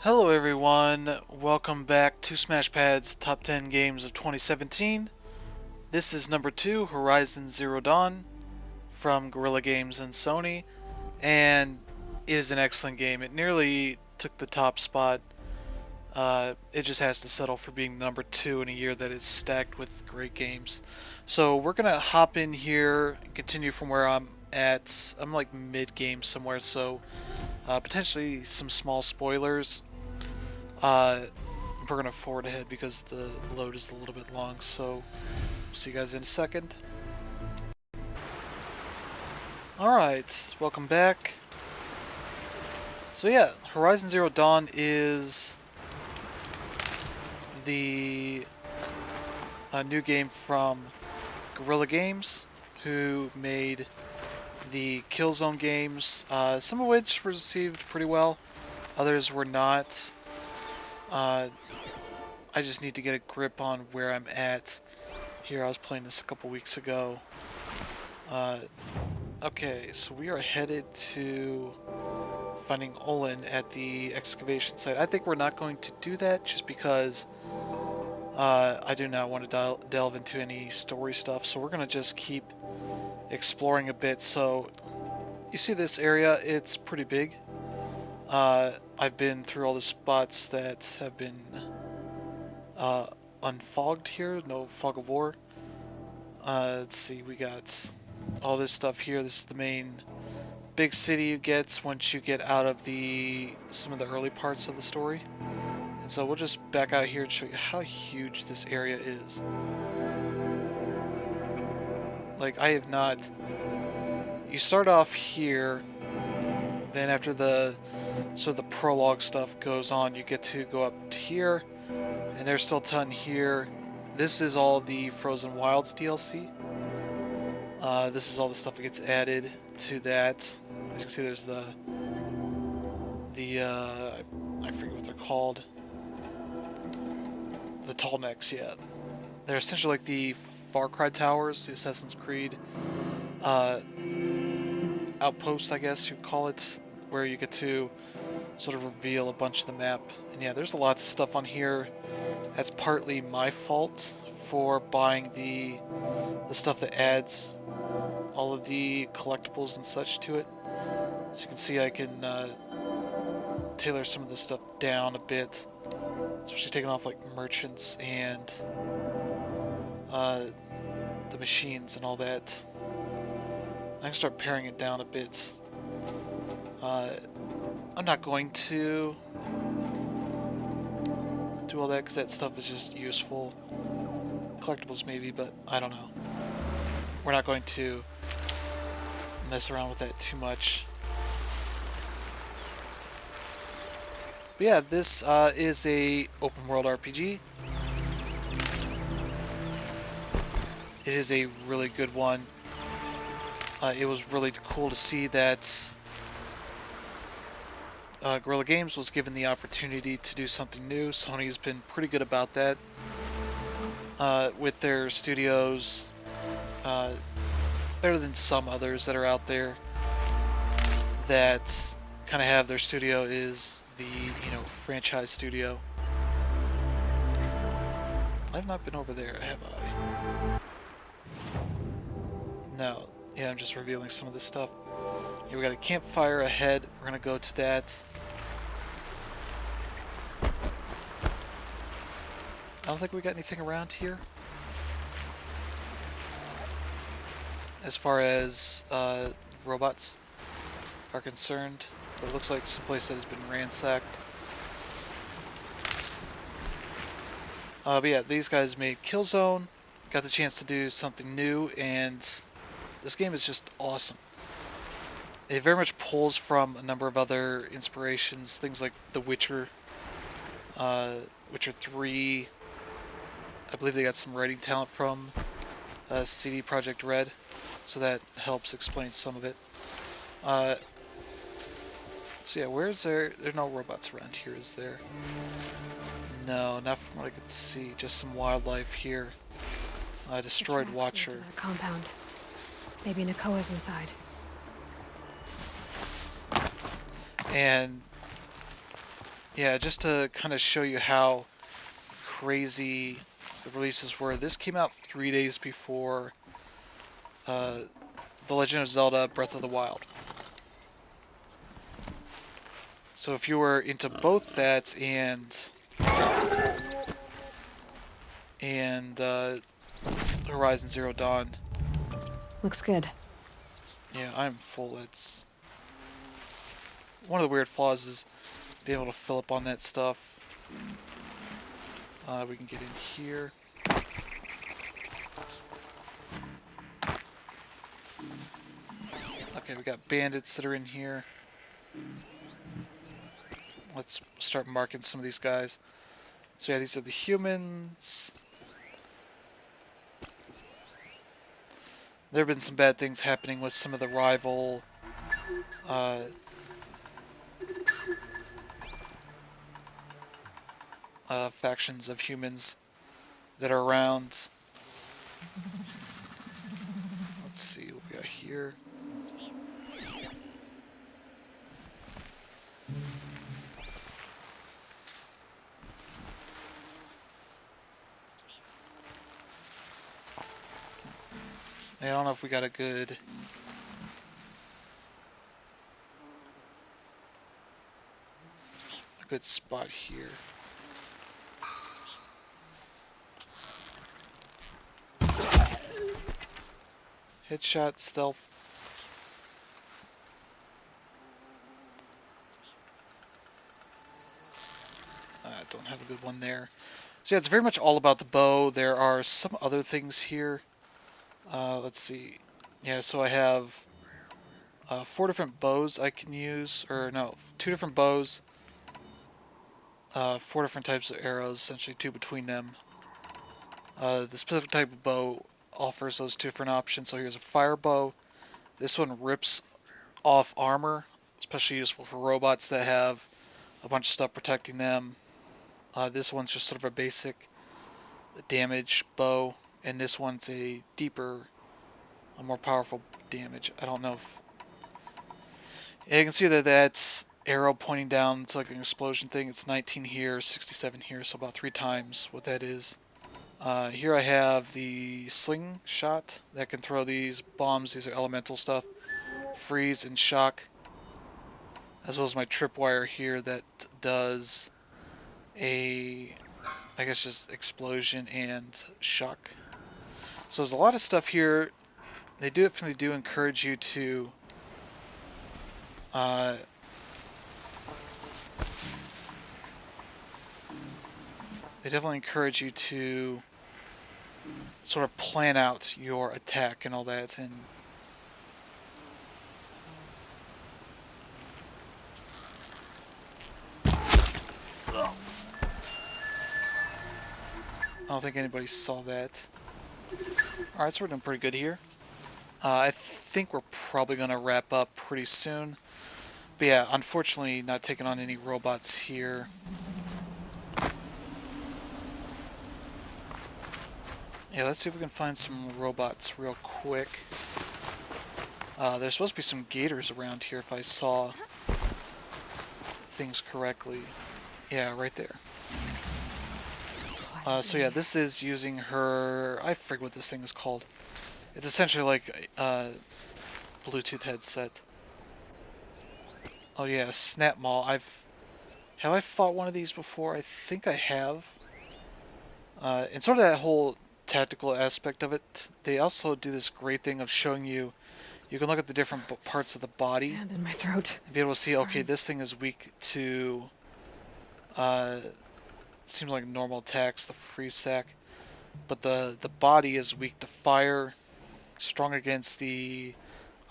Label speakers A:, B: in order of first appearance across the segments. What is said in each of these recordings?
A: Hello everyone, welcome back to SmashPad's Top 10 Games of 2017. This is number 2, Horizon Zero Dawn, from Guerrilla Games and Sony, and it is an excellent game. It nearly took the top spot. It just has to settle for being number 2 in a year that is stacked with great games. So we're going to hop in here and continue from where I'm at. I'm like mid-game somewhere, so potentially some small spoilers. We're gonna forward ahead because the load is a little bit long, so see you guys in a second. Alright, welcome back. So yeah, Horizon Zero Dawn is the new game from Guerrilla Games, who made the Killzone games, some of which were received pretty well, others were not. I just need to get a grip on where I'm at. Here, I was playing this a couple weeks ago. Okay, so we are headed to finding Olin at the excavation site. I think we're not going to do that just because I do not want to delve into any story stuff. So we're going to just keep exploring a bit. So you see this area, it's pretty big. I've been through all the spots that have been unfogged here, no fog of war. Let's see, we got all this stuff here. This is the main big city you get once you get out of some of the early parts of the story. And so we'll just back out here and show you how huge this area is. Like, I have not... You start off here, then after the prologue stuff goes on, you get to go up to here, and there's still a ton here. This is all the Frozen Wilds DLC. This is all the stuff that gets added to that. As you can see, there's I forget what they're called. The tall necks, yeah. They're essentially like the Far Cry towers, the Assassin's Creed outpost, I guess you'd call it, where you get to sort of reveal a bunch of the map. And yeah, there's lots of stuff on here. That's partly my fault for buying the stuff that adds all of the collectibles and such to it. As you can see, I can tailor some of this stuff down a bit, especially taking off like merchants and the machines and all that. I can start paring it down a bit. I'm not going to do all that because that stuff is just useful. Collectibles maybe, but I don't know. We're not going to mess around with that too much. But yeah, this is a open world RPG. It is a really good one. It was really cool to see that Guerrilla Games was given the opportunity to do something new. Sony's been pretty good about that with their studios, better than some others that are out there that kind of have their studio is the, franchise studio. I've not been over there, have I? No. Yeah, I'm just revealing some of this stuff. Yeah, we got a campfire ahead. We're gonna go to that. I don't think we got anything around here. As far as robots are concerned, but it looks like some place that has been ransacked. But yeah, these guys made Killzone, got the chance to do something new, and this game is just awesome. It very much pulls from a number of other inspirations, things like The Witcher, Witcher 3. I believe they got some writing talent from CD Projekt Red, so that helps explain some of it. So yeah, where's there? There's no robots around here, is there? No, not from what I can see. Just some wildlife here. Destroyed Watcher.
B: Compound. Maybe Nakoa's inside.
A: And yeah, just to kind of show you how crazy the releases were. This came out 3 days before uh, The Legend of Zelda Breath of the Wild. So if you were into both that and Horizon Zero Dawn,
B: Looks good.
A: yeah, I'm full. It's one of the weird flaws is being able to fill up on that stuff. We can get in here. Okay, we got bandits that are in here. Let's start marking some of these guys. So yeah, these are the humans. There have been some bad things happening with some of the rival factions of humans that are around. Let's see what we got here. I don't know if we got a good spot here. Headshot, stealth. Don't have a good one there. So yeah, it's very much all about the bow. There are some other things here. Let's see. Yeah, so I have 4 different bows I can use, or no, 2 different bows, 4 different types of arrows, essentially 2 between them. The specific type of bow offers those 2 different options. So here's a fire bow. This one rips off armor, especially useful for robots that have a bunch of stuff protecting them. This one's just sort of a basic damage bow, and this one's a deeper, a more powerful damage. I don't know if... Yeah, you can see that that's arrow pointing down to like an explosion thing. It's 19 here, 67 here, so about 3 times what that is. Here I have the slingshot that can throw these bombs. These are elemental stuff. Freeze and shock. As well as my tripwire here that does a, I guess, just explosion and shock. So there's a lot of stuff here. They definitely do encourage you to sort of plan out your attack and all that. And I don't think anybody saw that. Alright, so we're doing pretty good here. I think we're probably going to wrap up pretty soon. But yeah, unfortunately not taking on any robots here. Yeah, let's see if we can find some robots real quick. There's supposed to be some gators around here if I saw things correctly. Yeah, right there. So yeah, this is using her... I forget what this thing is called. It's essentially like a Bluetooth headset. Oh yeah, Snap Maul. Have I fought one of these before? I think I have. And sort of that whole tactical aspect of it, they also do this great thing of showing you... You can look at the different parts of the body
B: Sand in my throat.
A: and be able to see, okay, this thing is weak to... seems like normal attacks, the freeze sack. But the body is weak to fire, strong against the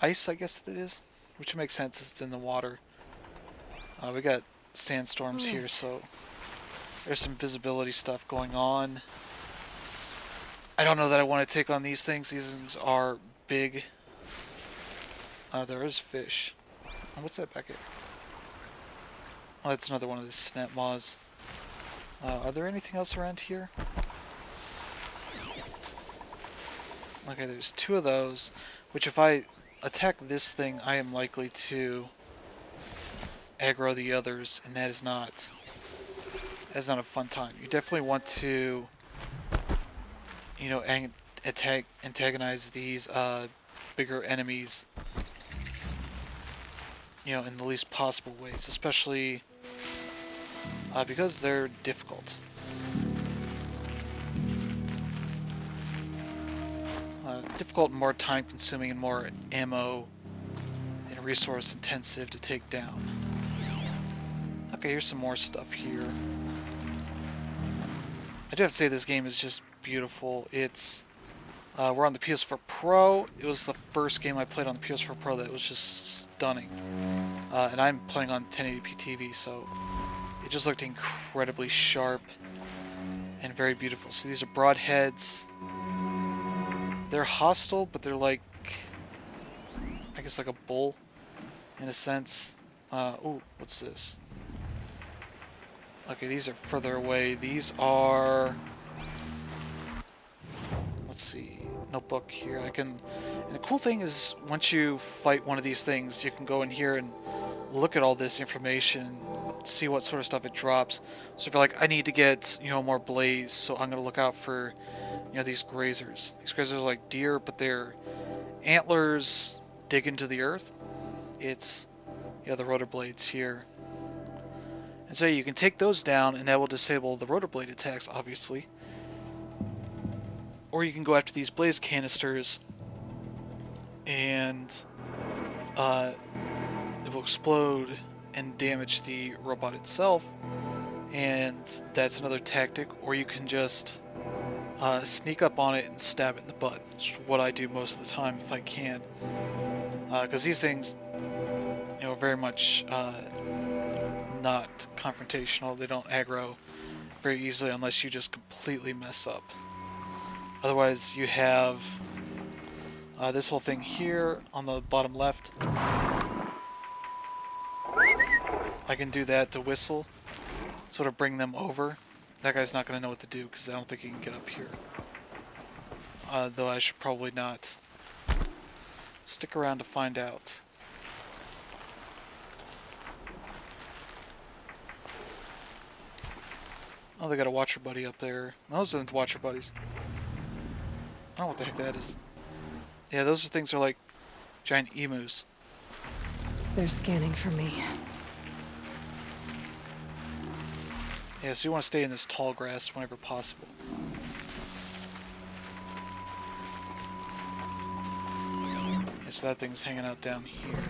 A: ice, I guess it is. Which makes sense, it's in the water. We got sandstorms here, so there's some visibility stuff going on. I don't know that I want to take on these things. These things are big. There is fish. Oh, what's that back here? Oh, that's another one of these snap maws. Are there anything else around here? Okay, there's 2 of those, which if I attack this thing, I am likely to aggro the others, and that's not a fun time. You definitely want to, you know, antagonize these bigger enemies, you know, in the least possible ways, especially because they're difficult. Difficult, more time consuming, and more ammo and resource intensive to take down. Okay, here's some more stuff here. I do have to say this game is just beautiful. It's we're on the PS4 Pro. It was the first game I played on the PS4 Pro that was just stunning. And I'm playing on 1080p TV, so it just looked incredibly sharp and very beautiful. So these are broadheads. They're hostile, but they're like, I guess like a bull, in a sense. Ooh, what's this? Okay, these are further away. These are... Let's see. Notebook here. And the cool thing is, once you fight one of these things, you can go in here and look at all this information, see what sort of stuff it drops. So if you're like, I need to get, you know, more blaze, so I'm going to look out for, you know, these grazers. These grazers are like deer, but their antlers dig into the earth. It's, yeah, the rotor blades here. And so you can take those down, and that will disable the rotor blade attacks, obviously. Or you can go after these blaze canisters, and it will explode and damage the robot itself. And that's another tactic. Or you can just sneak up on it and stab it in the butt. Which is what I do most of the time if I can. Because these things, you know, are very much not confrontational. They don't aggro very easily unless you just completely mess up. Otherwise, you have this whole thing here on the bottom left. I can do that to whistle, sort of bring them over. That guy's not going to know what to do because I don't think he can get up here. Though I should probably not. Stick around to find out. Oh, they got a watcher buddy up there. Those aren't watcher buddies. I don't know what the heck that is. Yeah, those things are like giant emus.
B: They're scanning for me.
A: Yeah, so you want to stay in this tall grass whenever possible. Yeah, so that thing's hanging out down here.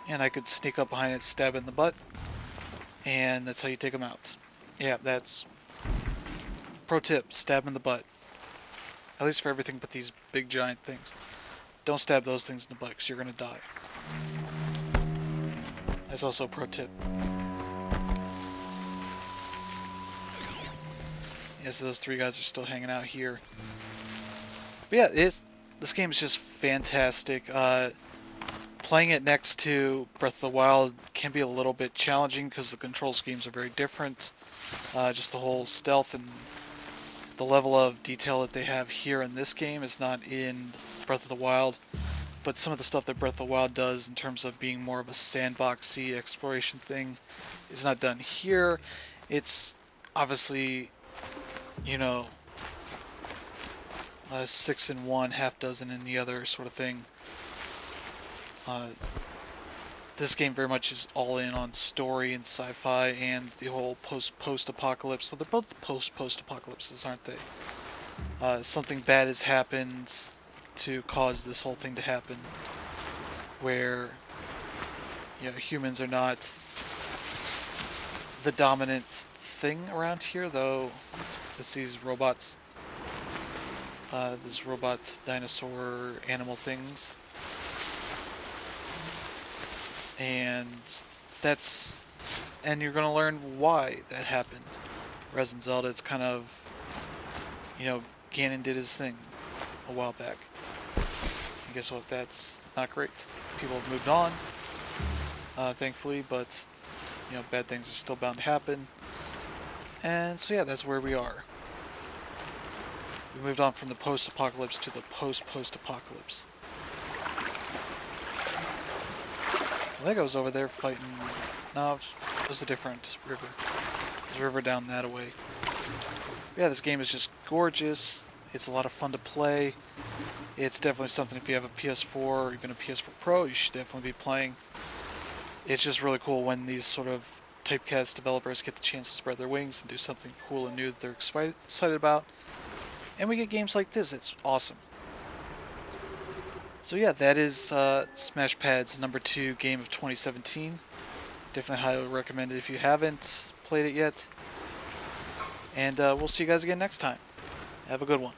A: And I could sneak up behind it, stab it in the butt. And that's how you take them out. Yeah, that's... Pro tip, stab in the butt. At least for everything but these big giant things. Don't stab those things in the butt because you're going to die. That's also a pro tip. Yeah, so those three guys are still hanging out here. But yeah, this game is just fantastic. Playing it next to Breath of the Wild can be a little bit challenging because the control schemes are very different. Just the whole stealth and the level of detail that they have here in this game is not in Breath of the Wild. But some of the stuff that Breath of the Wild does in terms of being more of a sandboxy exploration thing is not done here. It's obviously, you know, 6 in one, half dozen in the other sort of thing. This game very much is all in on story and sci-fi and the whole post-apocalypse. So they're both post-apocalypses, aren't they? Something bad has happened to cause this whole thing to happen, where, you know, humans are not the dominant thing around here, though it's these robots, these robot dinosaur animal things. And you're gonna learn why that happened. Whereas in Zelda, it's kind of, you know, Ganon did his thing a while back. And guess what? That's not great. People have moved on, thankfully, but, you know, bad things are still bound to happen. And so yeah, that's where we are. We moved on from the post-apocalypse to the post-post-apocalypse. think I was over there fighting... No, it was a different river. There's a river down that way. Yeah, this game is just gorgeous. It's a lot of fun to play. It's definitely something if you have a PS4 or even a PS4 Pro, you should definitely be playing. It's just really cool when these sort of typecast developers get the chance to spread their wings and do something cool and new that they're excited about. And we get games like this. It's awesome. So yeah, that is SmashPad's number 2 game of 2017. Definitely highly recommend it if you haven't played it yet. And we'll see you guys again next time. Have a good one.